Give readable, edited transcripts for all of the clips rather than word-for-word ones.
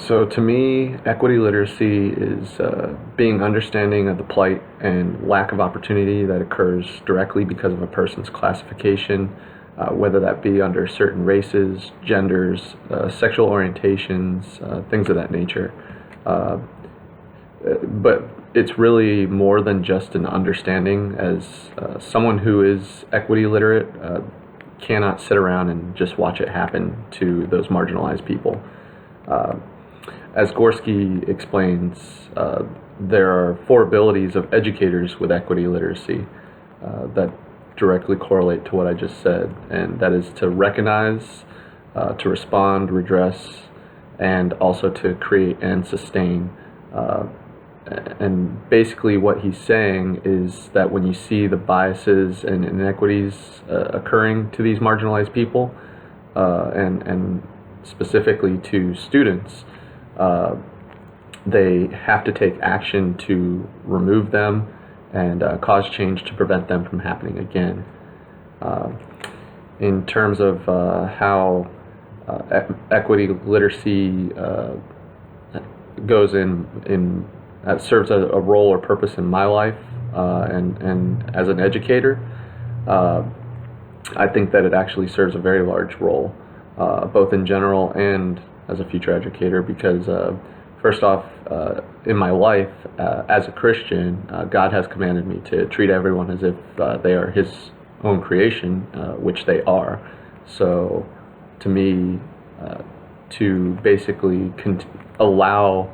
So to me, equity literacy is being understanding of the plight and lack of opportunity that occurs directly because of a person's classification, whether that be under certain races, genders, sexual orientations, things of that nature. Uh, but it's really more than just an understanding. As someone who is equity literate, cannot sit around and just watch it happen to those marginalized people. Uh, as Gorski explains, there are four abilities of educators with equity literacy that directly correlate to what I just said, and that is to recognize, to respond, redress, and also to create and sustain. Uh, and basically, what he's saying is that when you see the biases and inequities occurring to these marginalized people, and specifically to students, uh, they have to take action to remove them and cause change to prevent them from happening again. Uh, in terms of how equity literacy goes in serves a role or purpose in my life, and as an educator, uh, I think that it actually serves a very large role, both in general and as a future educator, because first off, in my life as a Christian, God has commanded me to treat everyone as if they are His own creation, which they are. So, to me, to basically allow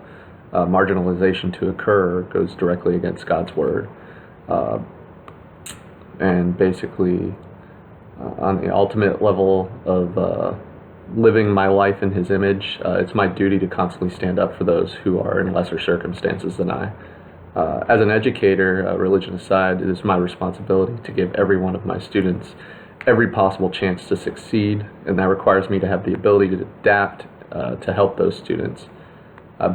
marginalization to occur goes directly against God's word, uh, and basically, on the ultimate level of living my life in His image, it's my duty to constantly stand up for those who are in lesser circumstances than I. As an educator, religion aside, it is my responsibility to give every one of my students every possible chance to succeed, and that requires me to have the ability to adapt to help those students.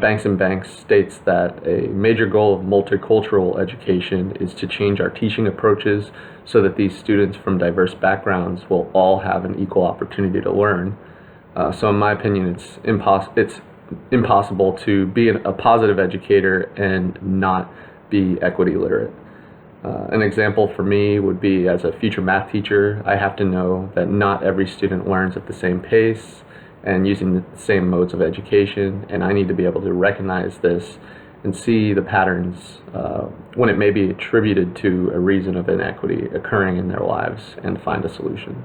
Banks and Banks states that a major goal of multicultural education is to change our teaching approaches so that these students from diverse backgrounds will all have an equal opportunity to learn. So in my opinion, it's impossible to be a positive educator and not be equity literate. An example for me would be, as a future math teacher, I have to know that not every student learns at the same pace and using the same modes of education, and I need to be able to recognize this and see the patterns when it may be attributed to a reason of inequity occurring in their lives and find a solution.